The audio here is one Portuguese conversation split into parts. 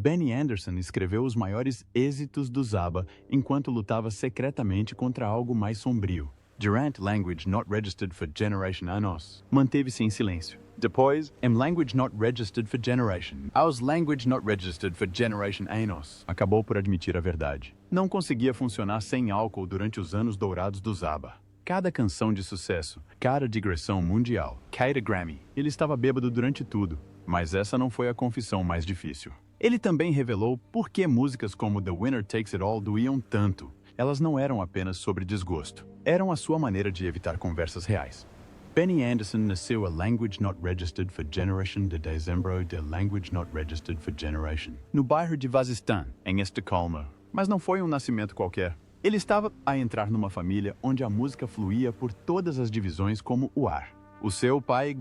Benny Andersson escreveu os maiores êxitos do ABBA enquanto lutava secretamente contra algo mais sombrio. Durante Language Not Registered for Generation Anos, manteve-se em silêncio. Depois, em Language Not Registered for Generation, aos Language Not Registered for Generation Anos, acabou por admitir a verdade. Não conseguia funcionar sem álcool durante os anos dourados do ABBA. Cada canção de sucesso, cada digressão mundial, cada Grammy, ele estava bêbado durante tudo. Mas essa não foi a confissão mais difícil. Ele também revelou por que músicas como The Winner Takes It All doíam tanto. Elas não eram apenas sobre desgosto. Eram a sua maneira de evitar conversas reais. Benny Andersson nasceu a Language Not Registered for Generation de dezembro de Language Not Registered for Generation, no bairro de Vasistan, em Estocolmo. Mas não foi um nascimento qualquer. Ele estava a entrar numa família onde a música fluía por todas as divisões como o ar. O seu pai,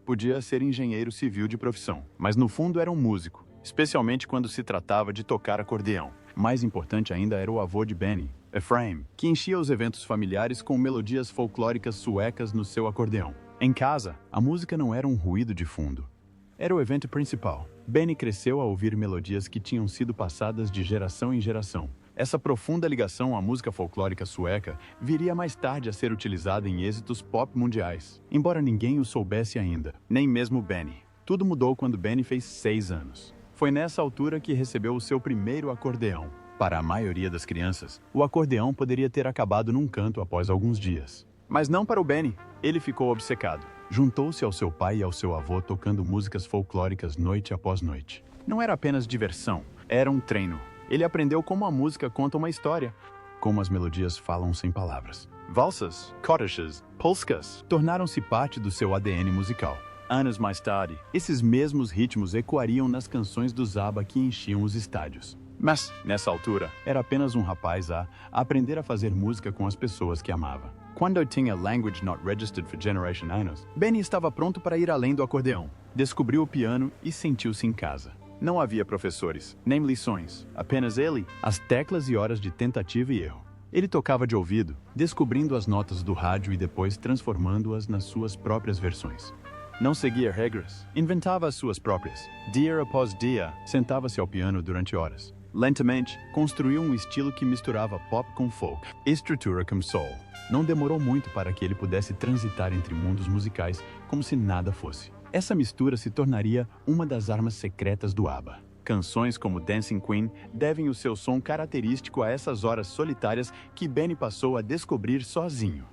podia ser engenheiro civil de profissão, mas no fundo era um músico, especialmente quando se tratava de tocar acordeão. Mais importante ainda era o avô de Benny, Ephraim, que enchia os eventos familiares com melodias folclóricas suecas no seu acordeão. Em casa, a música não era um ruído de fundo. Era o evento principal. Benny cresceu a ouvir melodias que tinham sido passadas de geração em geração. Essa profunda ligação à música folclórica sueca viria mais tarde a ser utilizada em êxitos pop mundiais, embora ninguém o soubesse ainda, nem mesmo Benny. Tudo mudou quando Benny fez 6 anos. Foi nessa altura que recebeu o seu primeiro acordeão. Para a maioria das crianças, o acordeão poderia ter acabado num canto após alguns dias. Mas não para o Benny. Ele ficou obcecado. Juntou-se ao seu pai e ao seu avô tocando músicas folclóricas noite após noite. Não era apenas diversão, era um treino. Ele aprendeu como a música conta uma história, como as melodias falam sem palavras. Valsas, cottisches, polskas tornaram-se parte do seu ADN musical. Anos mais tarde, esses mesmos ritmos ecoariam nas canções do ABBA que enchiam os estádios. Mas, nessa altura, era apenas um rapaz a aprender a fazer música com as pessoas que amava. Quando tinha Language Not Registered for Generation Anos, Benny estava pronto para ir além do acordeão. Descobriu o piano e sentiu-se em casa. Não havia professores, nem lições, apenas ele, as teclas e horas de tentativa e erro. Ele tocava de ouvido, descobrindo as notas do rádio e depois transformando-as nas suas próprias versões. Não seguia regras, inventava as suas próprias. Dia após dia, sentava-se ao piano durante horas. Lentamente, construiu um estilo que misturava pop com folk, estrutura com soul. Não demorou muito para que ele pudesse transitar entre mundos musicais como se nada fosse. Essa mistura se tornaria uma das armas secretas do ABBA. Canções como Dancing Queen devem o seu som característico a essas horas solitárias que Benny passou a descobrir sozinho.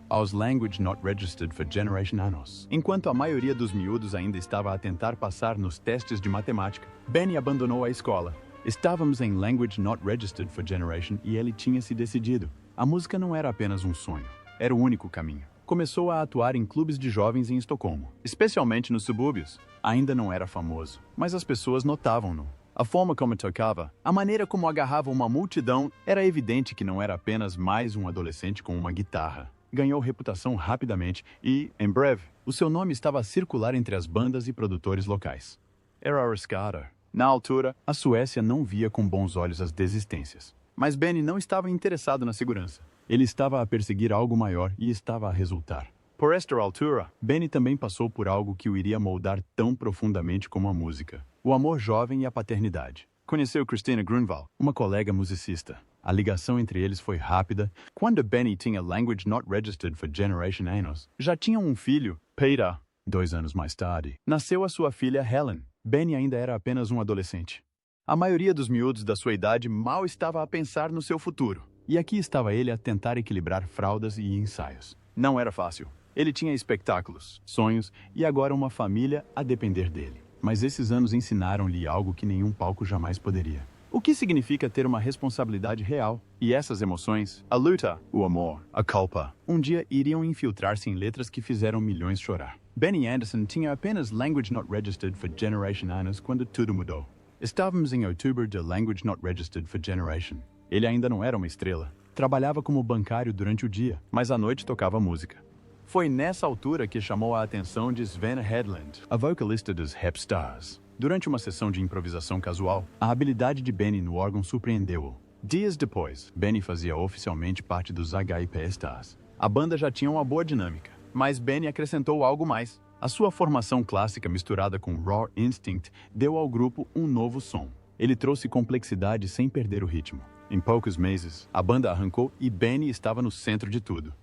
Aos Language Not Registered for Generation Anos. Enquanto a maioria dos miúdos ainda estava a tentar passar nos testes de matemática, Benny abandonou a escola. Estávamos em Language Not Registered for Generation e ele tinha se decidido. A música não era apenas um sonho, era o único caminho. Começou a atuar em clubes de jovens em Estocolmo, especialmente nos subúrbios. Ainda não era famoso, mas as pessoas notavam-no. A forma como tocava, a maneira como agarrava uma multidão, era evidente que não era apenas mais um adolescente com uma guitarra. Ganhou reputação rapidamente e, em breve, o seu nome estava a circular entre as bandas e produtores locais. Era arriscado. Na altura, a Suécia não via com bons olhos as desistências. Mas Benny não estava interessado na segurança. Ele estava a perseguir algo maior e estava a resultar. Por esta altura, Benny também passou por algo que o iria moldar tão profundamente como a música. O amor jovem e a paternidade. Conheceu Christina Grunwald, uma colega musicista. A ligação entre eles foi rápida. Quando Benny tinha Language Not Registered for Generation Anos, já tinham um filho, Peter. 2 anos mais tarde, nasceu a sua filha Helen. Benny ainda era apenas um adolescente. A maioria dos miúdos da sua idade mal estava a pensar no seu futuro. E aqui estava ele a tentar equilibrar fraldas e ensaios. Não era fácil. Ele tinha espetáculos, sonhos e agora uma família a depender dele. Mas esses anos ensinaram-lhe algo que nenhum palco jamais poderia. O que significa ter uma responsabilidade real? E essas emoções, a luta, o amor, a culpa, um dia iriam infiltrar-se em letras que fizeram milhões chorar. Benny Andersson tinha apenas Language Not Registered for Generation Anos quando tudo mudou. Estávamos em outubro de Language Not Registered for Generation. Ele ainda não era uma estrela. Trabalhava como bancário durante o dia, mas à noite tocava música. Foi nessa altura que chamou a atenção de Sven Hedlund, a vocalista dos Hep Stars. Durante uma sessão de improvisação casual, a habilidade de Benny no órgão surpreendeu-o. Dias depois, Benny fazia oficialmente parte dos HIP Stars. A banda já tinha uma boa dinâmica, mas Benny acrescentou algo mais. A sua formação clássica misturada com Raw Instinct deu ao grupo um novo som. Ele trouxe complexidade sem perder o ritmo. Em poucos meses, a banda arrancou e Benny estava no centro de tudo.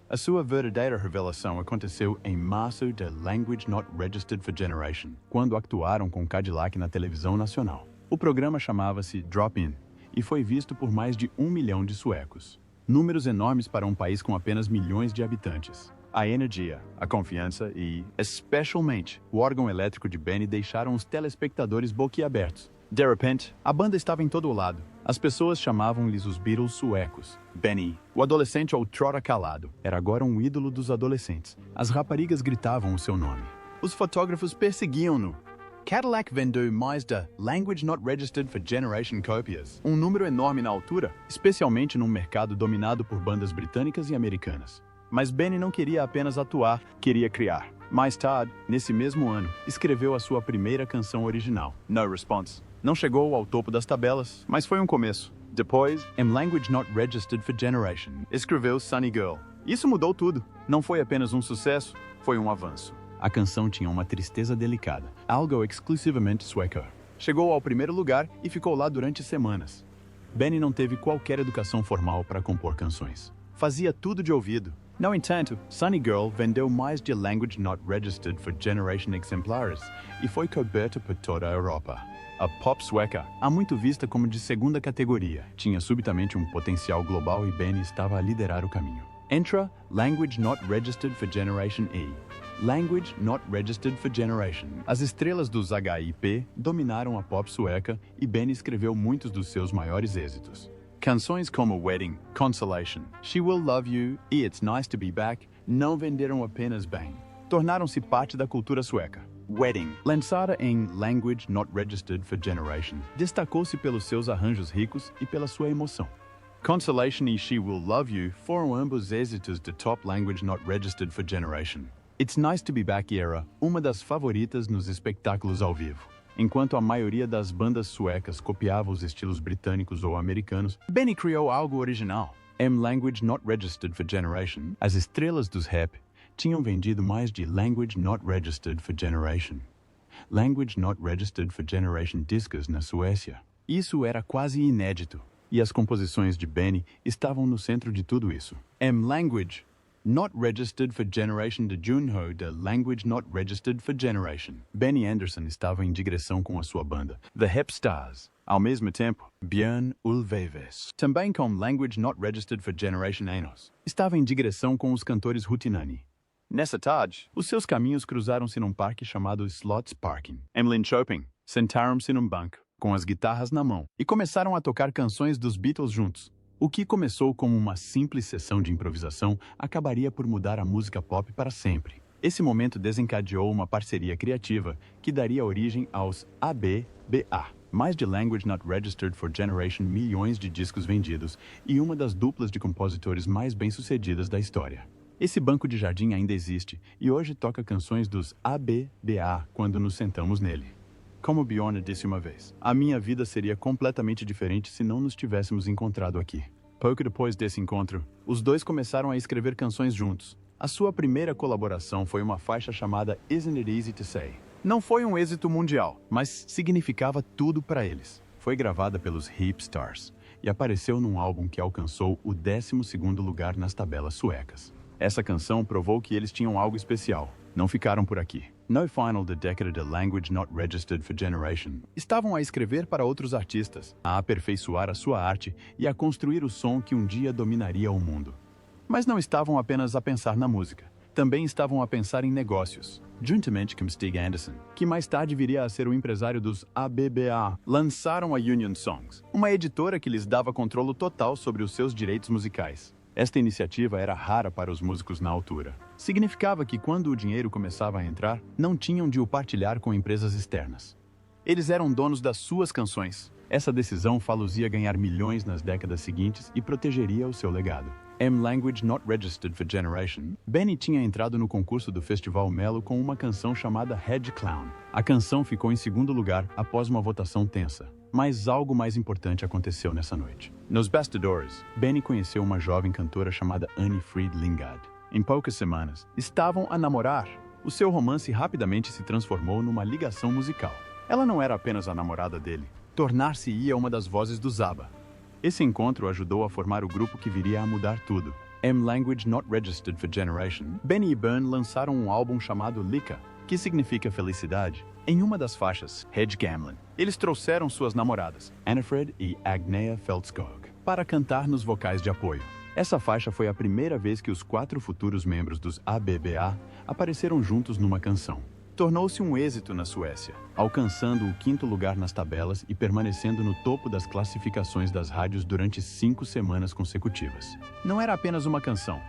A sua verdadeira revelação aconteceu em março de Language Not Registered for Generation, quando atuaram com Cadillac na televisão nacional. O programa chamava-se Drop In e foi visto por mais de 1 milhão de suecos. Números enormes para um país com apenas milhões de habitantes. A energia, a confiança e, especialmente, o órgão elétrico de Benny deixaram os telespectadores boquiabertos. De repente, a banda estava em todo o lado. As pessoas chamavam-lhes os Beatles suecos. Benny, o adolescente outrora calado, era agora um ídolo dos adolescentes. As raparigas gritavam o seu nome. Os fotógrafos perseguiam-no. Cadillac vendeu mais de Language Not Registered for Generation cópias, um número enorme na altura, especialmente num mercado dominado por bandas britânicas e americanas. Mas Benny não queria apenas atuar, queria criar. Mais tarde, nesse mesmo ano, escreveu a sua primeira canção original, No Response. Não chegou ao topo das tabelas, mas foi um começo. Depois, em Language Not Registered for Generation, escreveu Sunny Girl. Isso mudou tudo. Não foi apenas um sucesso, foi um avanço. A canção tinha uma tristeza delicada, algo exclusivamente sueco. Chegou ao primeiro lugar e ficou lá durante semanas. Benny não teve qualquer educação formal para compor canções. Fazia tudo de ouvido. No entanto, Sunny Girl vendeu mais de Language Not Registered for Generation exemplares e foi coberta por toda a Europa. A pop sueca, há muito vista como de segunda categoria, tinha subitamente um potencial global e Benny estava a liderar o caminho. Entra Language Not Registered for Generation E. Language Not Registered for Generation. As estrelas dos HIP dominaram a pop sueca e Benny escreveu muitos dos seus maiores êxitos. Canções como Wedding, Consolation, She Will Love You e It's Nice to Be Back não venderam apenas bem. Tornaram-se parte da cultura sueca. Wedding, lançada em Language Not Registered for Generation, destacou-se pelos seus arranjos ricos e pela sua emoção. Consolation e She Will Love You foram ambos êxitos de Top Language Not Registered for Generation. It's Nice to Be Back era uma das favoritas nos espetáculos ao vivo. Enquanto a maioria das bandas suecas copiava os estilos britânicos ou americanos, Benny criou algo original. Em Language Not Registered for Generation, as estrelas dos rap tinham vendido mais de Language Not Registered for Generation. Language Not Registered for Generation discos na Suécia. Isso era quase inédito, e as composições de Benny estavam no centro de tudo isso. Em Language Not Registered for Generation de Junho de Language Not Registered for Generation, Benny Andersson estava em digressão com a sua banda, The Hep Stars. Ao mesmo tempo, Björn Ulvaeus, também com Language Not Registered for Generation Anos, estava em digressão com os cantores Hutinani. Nessa tarde, os seus caminhos cruzaram-se num parque chamado Slottsparken. Em Linköping, sentaram-se num banco, com as guitarras na mão, e começaram a tocar canções dos Beatles juntos. O que começou como uma simples sessão de improvisação acabaria por mudar a música pop para sempre. Esse momento desencadeou uma parceria criativa que daria origem aos ABBA. Mais de Language Not Registered for Generation, milhões de discos vendidos e uma das duplas de compositores mais bem-sucedidas da história. Esse banco de jardim ainda existe e hoje toca canções dos ABBA quando nos sentamos nele. Como Bjorn disse uma vez, a minha vida seria completamente diferente se não nos tivéssemos encontrado aqui. Pouco depois desse encontro, os dois começaram a escrever canções juntos. A sua primeira colaboração foi uma faixa chamada Isn't It Easy to Say. Não foi um êxito mundial, mas significava tudo para eles. Foi gravada pelos Hep Stars e apareceu num álbum que alcançou o 12º lugar nas tabelas suecas. Essa canção provou que eles tinham algo especial. Não ficaram por aqui. No final da década de Language Not Registered for Generation, estavam a escrever para outros artistas, a aperfeiçoar a sua arte e a construir o som que um dia dominaria o mundo. Mas não estavam apenas a pensar na música, também estavam a pensar em negócios. Juntamente com Stig Anderson, que mais tarde viria a ser o empresário dos ABBA, lançaram a Union Songs, uma editora que lhes dava controle total sobre os seus direitos musicais. Esta iniciativa era rara para os músicos na altura. Significava que quando o dinheiro começava a entrar, não tinham de o partilhar com empresas externas. Eles eram donos das suas canções. Essa decisão fazia ganhar milhões nas décadas seguintes e protegeria o seu legado. Em Language Not Registered for Generation, Benny tinha entrado no concurso do Festival Mello com uma canção chamada Head Clown. A canção ficou em segundo lugar após uma votação tensa. Mas algo mais importante aconteceu nessa noite. Nos bastidores, Benny conheceu uma jovem cantora chamada Annie Fried Lingard. Em poucas semanas, estavam a namorar. O seu romance rapidamente se transformou numa ligação musical. Ela não era apenas a namorada dele, tornar-se-ia uma das vozes do ABBA. Esse encontro ajudou a formar o grupo que viria a mudar tudo. Language Not Registered for Generation. Benny e Bern lançaram um álbum chamado Lika, que significa felicidade. Em uma das faixas, Hedge Gamlin, eles trouxeram suas namoradas, Annefred e Agnea Feldskog, para cantar nos vocais de apoio. Essa faixa foi a primeira vez que os 4 futuros membros dos ABBA apareceram juntos numa canção. Tornou-se um êxito na Suécia, alcançando o 5º lugar nas tabelas e permanecendo no topo das classificações das rádios durante 5 semanas consecutivas. Não era apenas uma canção,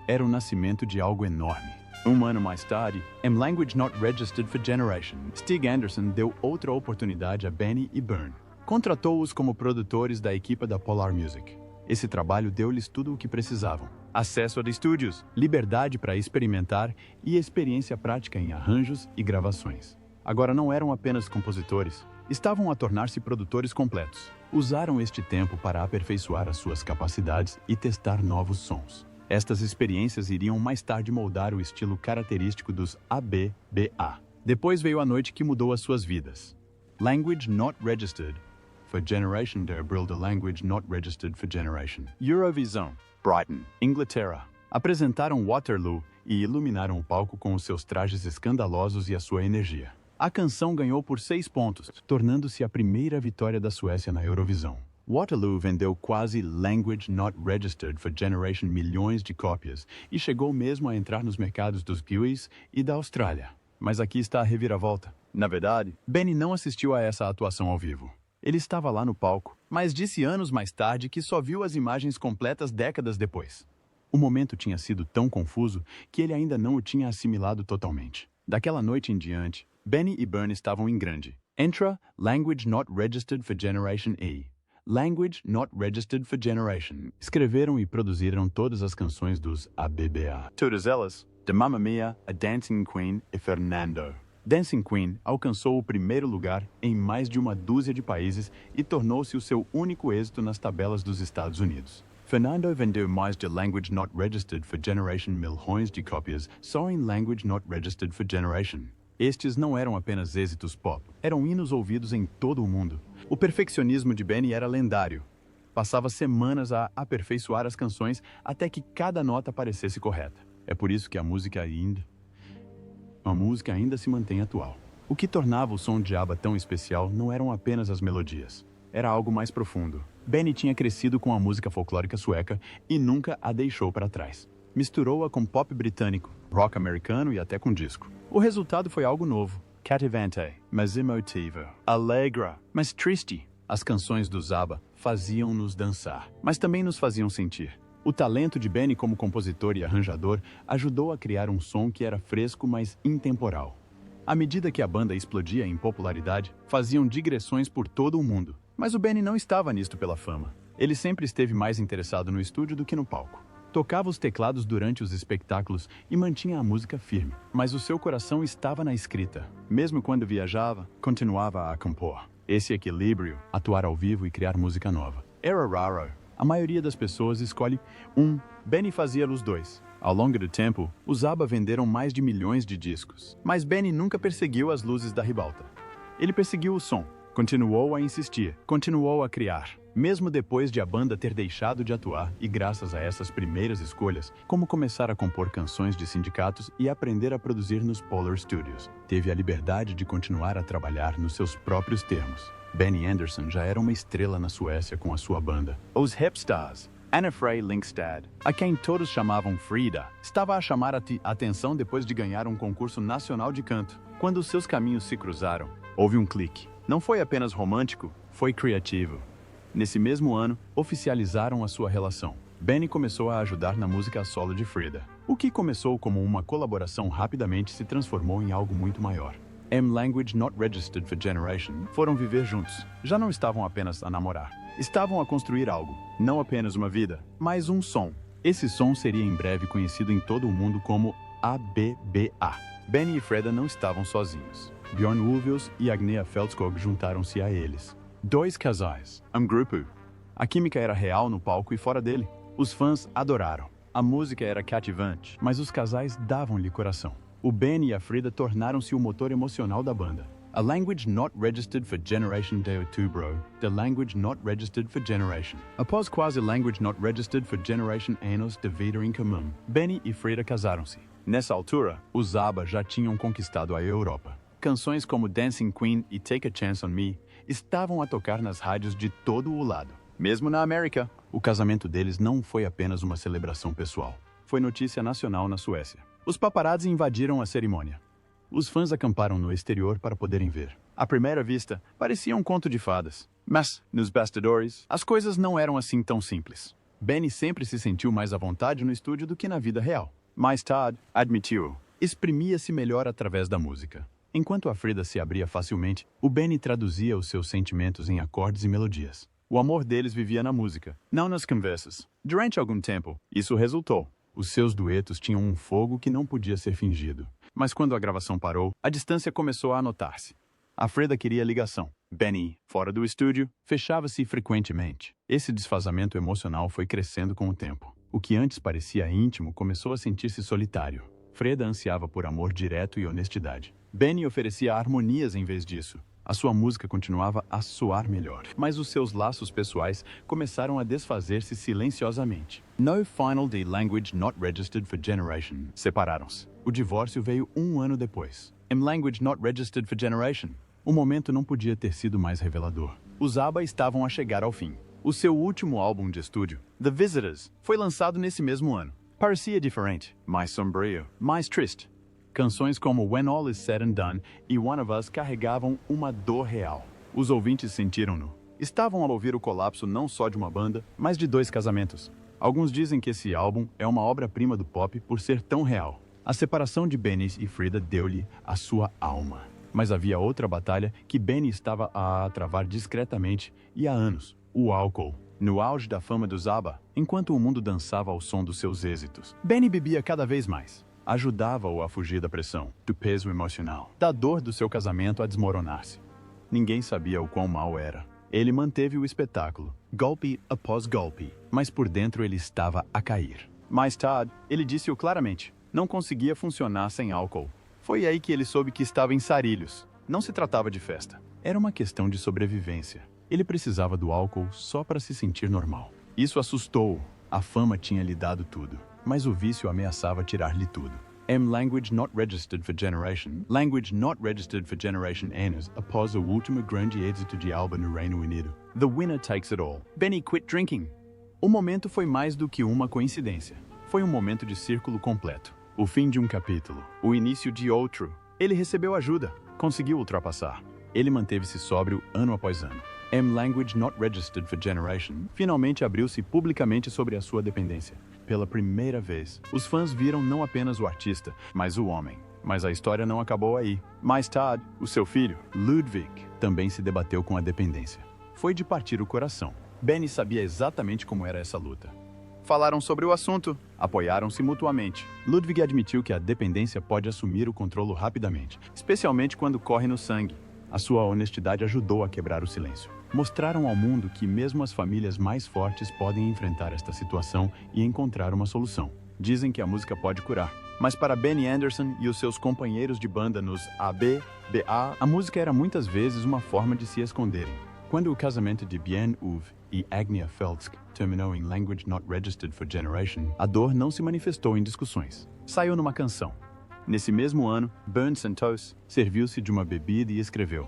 era o nascimento de algo enorme. Um ano mais tarde, Language Not Registered for Generation, Stig Anderson deu outra oportunidade a Benny e Bern. Contratou-os como produtores da equipe da Polar Music. Esse trabalho deu-lhes tudo o que precisavam: acesso a estúdios, liberdade para experimentar e experiência prática em arranjos e gravações. Agora não eram apenas compositores, estavam a tornar-se produtores completos. Usaram este tempo para aperfeiçoar as suas capacidades e testar novos sons. Estas experiências iriam mais tarde moldar o estilo característico dos ABBA. Depois veio a noite que mudou as suas vidas. Language Not Registered for Generation der Brilde Language Not Registered for Generation. Eurovision, Brighton, Inglaterra. Apresentaram Waterloo e iluminaram o palco com os seus trajes escandalosos e a sua energia. A canção ganhou por 6 pontos, tornando-se a primeira vitória da Suécia na Eurovisão. Waterloo vendeu quase Language Not Registered for Generation milhões de cópias e chegou mesmo a entrar nos mercados dos Kiwis e da Austrália. Mas aqui está a reviravolta. Na verdade, Benny não assistiu a essa atuação ao vivo. Ele estava lá no palco, mas disse anos mais tarde que só viu as imagens completas décadas depois. O momento tinha sido tão confuso que ele ainda não o tinha assimilado totalmente. Daquela noite em diante, Benny e Bern estavam em grande. Entra Language Not Registered for Generation E. Language Not Registered for Generation. Escreveram e produziram todas as canções dos ABBA. Todas elas, de Mamma Mia a Dancing Queen e Fernando. Dancing Queen alcançou o 1º lugar em mais de uma dúzia de países e tornou-se o seu único êxito nas tabelas dos Estados Unidos. Fernando vendeu mais de Language Not Registered for Generation milhões de cópias só em Language Not Registered for Generation. Estes não eram apenas êxitos pop, eram hinos ouvidos em todo o mundo. O perfeccionismo de Benny era lendário. Passava semanas a aperfeiçoar as canções até que cada nota parecesse correta. É por isso que a música ainda se mantém atual. O que tornava o som de ABBA tão especial não eram apenas as melodias. Era algo mais profundo. Benny tinha crescido com a música folclórica sueca e nunca a deixou para trás. Misturou-a com pop britânico, rock americano e até com disco. O resultado foi algo novo. Cativante, mas emotivo. Alegre, mas triste. As canções do ABBA faziam-nos dançar, mas também nos faziam sentir. O talento de Benny como compositor e arranjador ajudou a criar um som que era fresco, mas intemporal. À medida que a banda explodia em popularidade, faziam digressões por todo o mundo. Mas o Benny não estava nisto pela fama. Ele sempre esteve mais interessado no estúdio do que no palco. Tocava os teclados durante os espetáculos e mantinha a música firme. Mas o seu coração estava na escrita. Mesmo quando viajava, continuava a compor. Esse equilíbrio, atuar ao vivo e criar música nova, era raro. A maioria das pessoas escolhe um. Benny fazia os dois. Ao longo do tempo, os ABBA venderam mais de milhões de discos. Mas Benny nunca perseguiu as luzes da ribalta. Ele perseguiu o som. Continuou a insistir, continuou a criar. Mesmo depois de a banda ter deixado de atuar e graças a essas primeiras escolhas, como começar a compor canções de sindicatos e aprender a produzir nos Polar Studios, teve a liberdade de continuar a trabalhar nos seus próprios termos. Benny Andersson já era uma estrela na Suécia com a sua banda. Os Hepstars, Annefred Lyngstad, a quem todos chamavam Frida, estava a chamar a atenção depois de ganhar um concurso nacional de canto. Quando seus caminhos se cruzaram, houve um clique. Não foi apenas romântico, foi criativo. Nesse mesmo ano, oficializaram a sua relação. Benny começou a ajudar na música a solo de Frida. O que começou como uma colaboração rapidamente se transformou em algo muito maior. Language Not Registered for Generation foram viver juntos. Já não estavam apenas a namorar. Estavam a construir algo. Não apenas uma vida, mas um som. Esse som seria em breve conhecido em todo o mundo como ABBA. Benny e Frida não estavam sozinhos. Björn Ulvaeus e Agnea Feldskog juntaram-se a eles. 2 casais, um grupo. A química era real no palco e fora dele. Os fãs adoraram. A música era cativante, mas os casais davam-lhe coração. O Benny e a Frida tornaram-se o motor emocional da banda. A language not registered for generation de outubro, the language not registered for generation. Após quase language not registered for generation anos de vida em comum, Benny e Freda casaram-se. Nessa altura, os ABBA já tinham conquistado a Europa. Canções como Dancing Queen e Take a Chance on Me estavam a tocar nas rádios de todo o lado. Mesmo na América, o casamento deles não foi apenas uma celebração pessoal. Foi notícia nacional na Suécia. Os paparazzi invadiram a cerimônia. Os fãs acamparam no exterior para poderem ver. À primeira vista, parecia um conto de fadas. Mas, nos bastidores, as coisas não eram assim tão simples. Benny sempre se sentiu mais à vontade no estúdio do que na vida real. Mais tarde, admitiu, exprimia-se melhor através da música. Enquanto a Freda se abria facilmente, o Benny traduzia os seus sentimentos em acordes e melodias. O amor deles vivia na música, não nas conversas. Durante algum tempo, isso resultou. Os seus duetos tinham um fogo que não podia ser fingido. Mas quando a gravação parou, a distância começou a notar-se. A Freda queria ligação. Benny, fora do estúdio, fechava-se frequentemente. Esse desfazamento emocional foi crescendo com o tempo. O que antes parecia íntimo começou a sentir-se solitário. Freda ansiava por amor direto e honestidade. Benny oferecia harmonias em vez disso. A sua música continuava a soar melhor, mas os seus laços pessoais começaram a desfazer-se silenciosamente. No final de Language Not Registered for Generation, separaram-se. O divórcio veio 1 ano depois. Em Language Not Registered for Generation, o momento não podia ter sido mais revelador. Os ABBA estavam a chegar ao fim. O seu último álbum de estúdio, The Visitors, foi lançado nesse mesmo ano. Parecia diferente, mais sombrio, mais triste. Canções como When All Is Said and Done e One of Us carregavam uma dor real. Os ouvintes sentiram-no. Estavam a ouvir o colapso não só de uma banda, mas de 2 casamentos. Alguns dizem que esse álbum é uma obra-prima do pop por ser tão real. A separação de Benny e Freda deu-lhe a sua alma. Mas havia outra batalha que Benny estava a travar discretamente e há anos: o álcool. No auge da fama dos ABBA, enquanto o mundo dançava ao som dos seus êxitos, Benny bebia cada vez mais. Ajudava-o a fugir da pressão, do peso emocional, da dor do seu casamento a desmoronar-se. Ninguém sabia o quão mal era. Ele manteve o espetáculo, golpe após golpe, mas por dentro ele estava a cair. Mais tarde, ele disse-o claramente: não conseguia funcionar sem álcool. Foi aí que ele soube que estava em sarilhos. Não se tratava de festa. Era uma questão de sobrevivência. Ele precisava do álcool só para se sentir normal. Isso assustou-o. A fama tinha lhe dado tudo, mas o vício ameaçava tirar-lhe tudo. Em Language Not Registered for Generation, Language Not Registered for Generation anos após o último grande êxito de ABBA no Reino Unido, The Winner Takes It All, Benny quit drinking. O momento foi mais do que uma coincidência. Foi um momento de círculo completo. O fim de um capítulo, o início de outro. Ele recebeu ajuda, conseguiu ultrapassar. Ele manteve-se sóbrio ano após ano. Em Language Not Registered for Generation, finalmente abriu-se publicamente sobre a sua dependência. Pela primeira vez, os fãs viram não apenas o artista, mas o homem. Mas a história não acabou aí. Mais tarde, o seu filho, Ludwig, também se debateu com a dependência. Foi de partir o coração. Benny sabia exatamente como era essa luta. Falaram sobre o assunto, apoiaram-se mutuamente. Ludwig admitiu que a dependência pode assumir o controle rapidamente, especialmente quando corre no sangue. A sua honestidade ajudou a quebrar o silêncio. Mostraram ao mundo que mesmo as famílias mais fortes podem enfrentar esta situação e encontrar uma solução. Dizem que a música pode curar. Mas para Benny Andersson e os seus companheiros de banda nos ABBA, a música era muitas vezes uma forma de se esconderem. Quando o casamento de Bien-Uwe e Agnia Feltsk terminou em Language Not Registered for Generation, a dor não se manifestou em discussões. Saiu numa canção. Nesse mesmo ano, Bernd Santos serviu-se de uma bebida e escreveu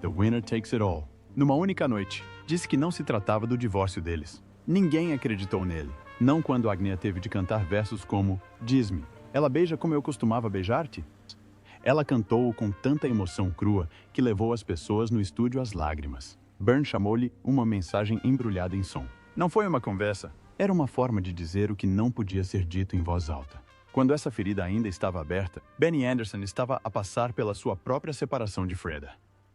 The Winner Takes It All. Numa única noite, disse que não se tratava do divórcio deles. Ninguém acreditou nele. Não quando Agnia teve de cantar versos como Diz-me, ela beija como eu costumava beijar-te? Ela cantou-o com tanta emoção crua que levou as pessoas no estúdio às lágrimas. Bernd chamou-lhe uma mensagem embrulhada em som. Não foi uma conversa, era uma forma de dizer o que não podia ser dito em voz alta. Quando essa ferida ainda estava aberta, Benny Andersson estava a passar pela sua própria separação de Freda.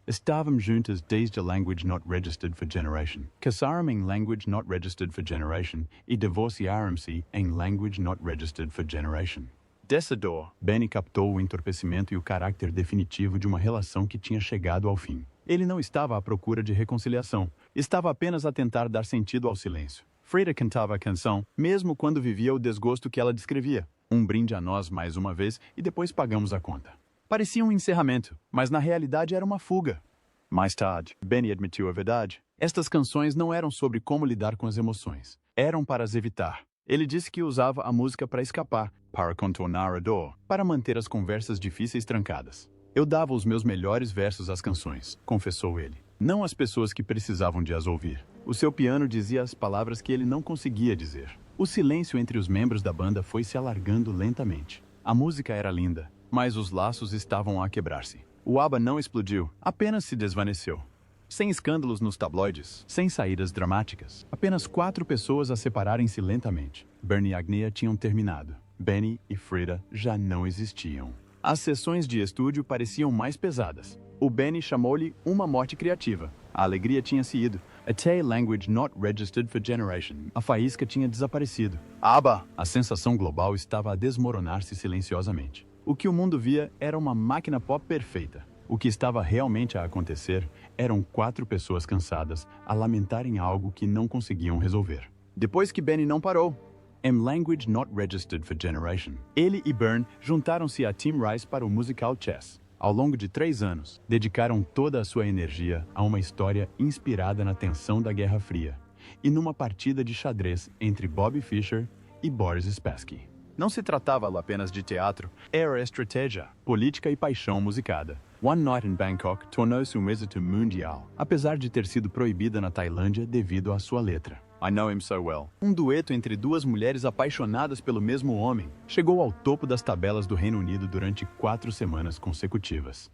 Estávamos juntos desde a Language Not Registered for Generation. Casaram em Language Not Registered for Generation e divorciaram-se em Language Not Registered for Generation. Dessa dor, Benny captou o entorpecimento e o caráter definitivo de uma relação que tinha chegado ao fim. Ele não estava à procura de reconciliação, estava apenas a tentar dar sentido ao silêncio. Freda cantava a canção, mesmo quando vivia o desgosto que ela descrevia. Um brinde a nós mais uma vez e depois pagamos a conta. Parecia um encerramento, mas na realidade era uma fuga. Mais tarde, Benny admitiu a verdade. Estas canções não eram sobre como lidar com as emoções. Eram para as evitar. Ele disse que usava a música para escapar, para contornar a dor, para manter as conversas difíceis trancadas. Eu dava os meus melhores versos às canções, confessou ele. Não às pessoas que precisavam de as ouvir. O seu piano dizia as palavras que ele não conseguia dizer. O silêncio entre os membros da banda foi se alargando lentamente. A música era linda, mas os laços estavam a quebrar-se. O ABBA não explodiu, apenas se desvaneceu. Sem escândalos nos tabloides, sem saídas dramáticas, apenas 4 pessoas a separarem-se lentamente. Bernie e Agnia tinham terminado. Benny e Frida já não existiam. As sessões de estúdio pareciam mais pesadas. O Benny chamou-lhe uma morte criativa. A alegria tinha se ido. A Tay language not registered for generation. A faísca tinha desaparecido. ABBA! A sensação global estava a desmoronar-se silenciosamente. O que o mundo via era uma máquina pop perfeita. O que estava realmente a acontecer eram 4 pessoas cansadas a lamentarem algo que não conseguiam resolver. Depois que Benny não parou, language not registered for generation. Ele e Byrne juntaram-se a Tim Rice para o musical Chess. Ao longo de 3 anos, dedicaram toda a sua energia a uma história inspirada na tensão da Guerra Fria e numa partida de xadrez entre Bobby Fischer e Boris Spassky. Não se tratava apenas de teatro, era estratégia, política e paixão musicada. One Night in Bangkok tornou-se um êxito mundial, apesar de ter sido proibida na Tailândia devido à sua letra. I Know Him So Well. Um dueto entre 2 mulheres apaixonadas pelo mesmo homem chegou ao topo das tabelas do Reino Unido durante 4 semanas consecutivas.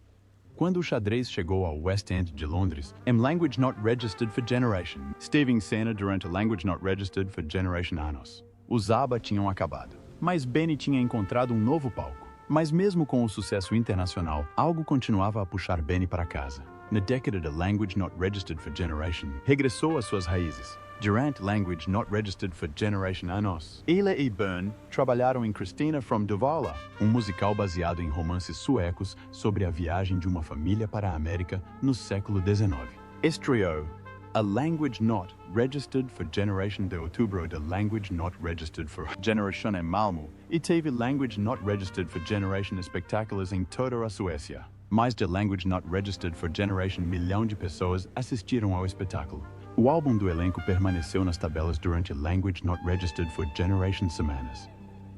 Quando o xadrez chegou ao West End de Londres, Language Not Registered for Generation, esteve em cena durante Language Not Registered for Generation anos. Os ABBA tinham acabado, mas Benny tinha encontrado um novo palco. Mas mesmo com o sucesso internacional, algo continuava a puxar Benny para casa. Na década de Language Not Registered for Generation, regressou às suas raízes. Durante Language Not Registered for Generation anos, ele e Byrne trabalharam em Christina from Duvala, um musical baseado em romances suecos sobre a viagem de uma família para a América no século XIX. Estreou A Language Not Registered for Generation de outubro de Language Not Registered for Generation em Malmö e teve Language Not Registered for Generation espectáculos em toda a Suécia. Mais de Language Not Registered for Generation milhão de pessoas assistiram ao espetáculo. O álbum do elenco permaneceu nas tabelas durante Language Not Registered for Generation semanas.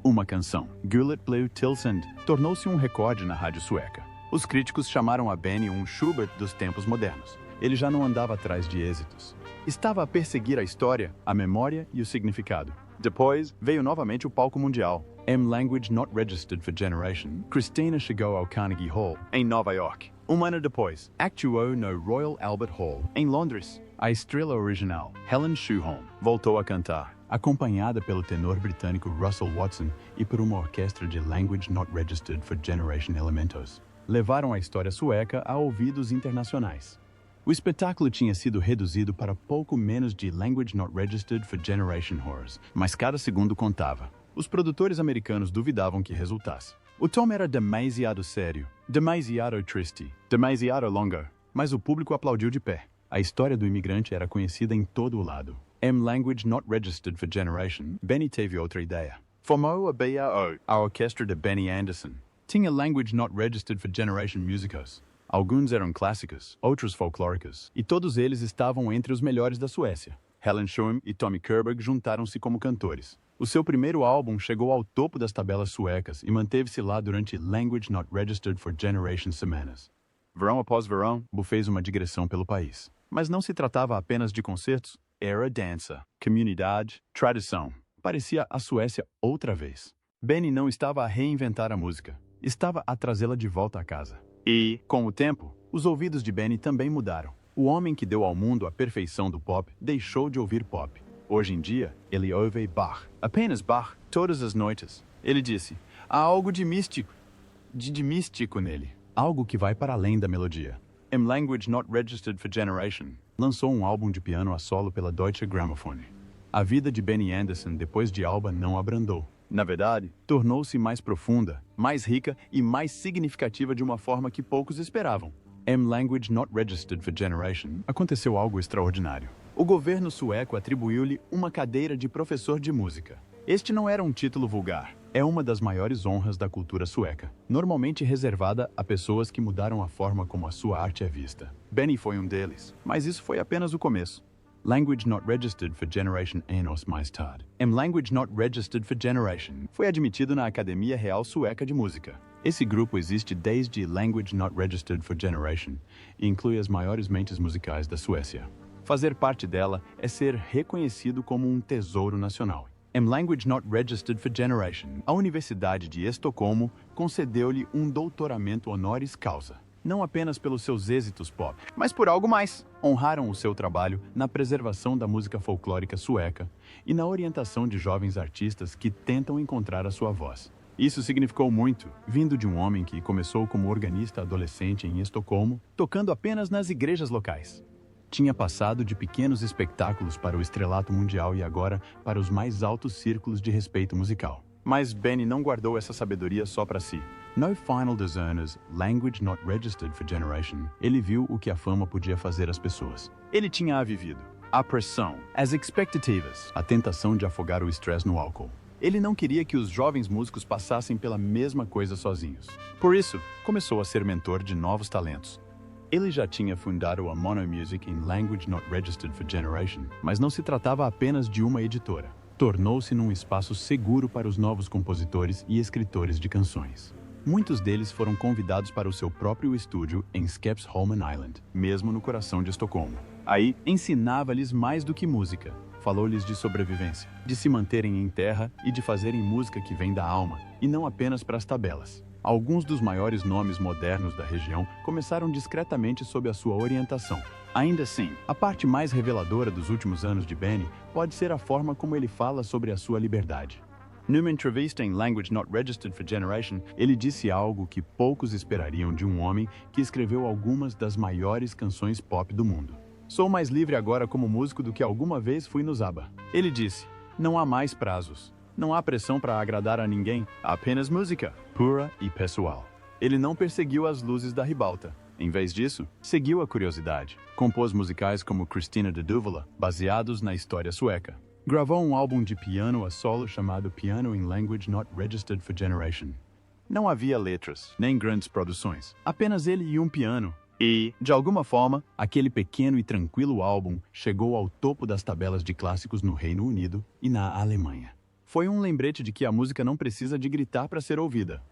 Uma canção, Gullet Blue Tilsend, tornou-se um recorde na rádio sueca. Os críticos chamaram a Benny um Schubert dos tempos modernos. Ele já não andava atrás de êxitos. Estava a perseguir a história, a memória e o significado. Depois, veio novamente o palco mundial. Language Not Registered for Generation, Christina chegou ao Carnegie Hall, em Nova York. Um ano depois, actuou no Royal Albert Hall, em Londres. A estrela original, Helen Schuholm, voltou a cantar, acompanhada pelo tenor britânico Russell Watson e por uma orquestra de Language Not Registered for Generation elementos. Levaram a história sueca a ouvidos internacionais. O espetáculo tinha sido reduzido para pouco menos de Language Not Registered for Generation horrors, mas cada segundo contava. Os produtores americanos duvidavam que resultasse. O tom era demasiado sério, demasiado triste, demasiado longo, mas o público aplaudiu de pé. A história do imigrante era conhecida em todo o lado. Language Not Registered for Generation, Benny teve outra ideia. Formou a BAO, a orquestra de Benny Anderson. Tinha Language Not Registered for Generation musicals. Alguns eram clássicos, outros folclóricos, e todos eles estavam entre os melhores da Suécia. Helen Schuholm e Tommy Körberg juntaram-se como cantores. O seu primeiro álbum chegou ao topo das tabelas suecas e manteve-se lá durante Language Not Registered for Generation semanas. Verão após verão, Bu fez uma digressão pelo país. Mas não se tratava apenas de concertos, era dança, comunidade, tradição. Parecia a Suécia outra vez. Benny não estava a reinventar a música, estava a trazê-la de volta a casa. E, com o tempo, os ouvidos de Benny também mudaram. O homem que deu ao mundo a perfeição do pop deixou de ouvir pop. Hoje em dia, ele ouve Bach, apenas Bach, todas as noites. Ele disse, há algo de místico, de místico nele. Algo que vai para além da melodia. Language Not Registered for Generation lançou um álbum de piano a solo pela Deutsche Grammophon. A vida de Benny Anderson depois de ABBA não abrandou. Na verdade, tornou-se mais profunda, mais rica e mais significativa de uma forma que poucos esperavam. Language Not Registered for Generation aconteceu algo extraordinário. O governo sueco atribuiu-lhe uma cadeira de professor de música. Este não era um título vulgar. É uma das maiores honras da cultura sueca, normalmente reservada a pessoas que mudaram a forma como a sua arte é vista. Benny foi um deles, mas isso foi apenas o começo. Language Not Registered for Generation Anos mais tarde. Language Not Registered for Generation foi admitido na Academia Real Sueca de Música. Esse grupo existe desde Language Not Registered for Generation e inclui as maiores mentes musicais da Suécia. Fazer parte dela é ser reconhecido como um tesouro nacional. Language Not Registered for Generation, a Universidade de Estocolmo concedeu-lhe um doutoramento honoris causa. Não apenas pelos seus êxitos pop, mas por algo mais. Honraram o seu trabalho na preservação da música folclórica sueca e na orientação de jovens artistas que tentam encontrar a sua voz. Isso significou muito, vindo de um homem que começou como organista adolescente em Estocolmo, tocando apenas nas igrejas locais. Tinha passado de pequenos espetáculos para o estrelato mundial e agora para os mais altos círculos de respeito musical. Mas Benny não guardou essa sabedoria só para si. No final designers, Language Not Registered for Generation, ele viu o que a fama podia fazer às pessoas. Ele tinha vivido. A pressão, as expectativas, a tentação de afogar o estresse no álcool. Ele não queria que os jovens músicos passassem pela mesma coisa sozinhos. Por isso, começou a ser mentor de novos talentos. Ele já tinha fundado a Mono Music em Language Not Registered for Generation, mas não se tratava apenas de uma editora. Tornou-se num espaço seguro para os novos compositores e escritores de canções. Muitos deles foram convidados para o seu próprio estúdio em Skeppsholmen Island, mesmo no coração de Estocolmo. Aí, ensinava-lhes mais do que música. Falou-lhes de sobrevivência, de se manterem em terra e de fazerem música que vem da alma, e não apenas para as tabelas. Alguns dos maiores nomes modernos da região começaram discretamente sob a sua orientação. Ainda assim, a parte mais reveladora dos últimos anos de Benny pode ser a forma como ele fala sobre a sua liberdade. Numa entrevista em Language Not Registered for Generation, ele disse algo que poucos esperariam de um homem que escreveu algumas das maiores canções pop do mundo. Sou mais livre agora como músico do que alguma vez fui no ABBA. Ele disse, não há mais prazos. Não há pressão para agradar a ninguém, apenas música, pura e pessoal. Ele não perseguiu as luzes da ribalta. Em vez disso, seguiu a curiosidade. Compôs musicais como Christina de Duvala, baseados na história sueca. Gravou um álbum de piano a solo chamado Piano in Language Not Registered for Generation. Não havia letras, nem grandes produções. Apenas ele e um piano. E, de alguma forma, aquele pequeno e tranquilo álbum chegou ao topo das tabelas de clássicos no Reino Unido e na Alemanha. Foi um lembrete de que a música não precisa de gritar para ser ouvida.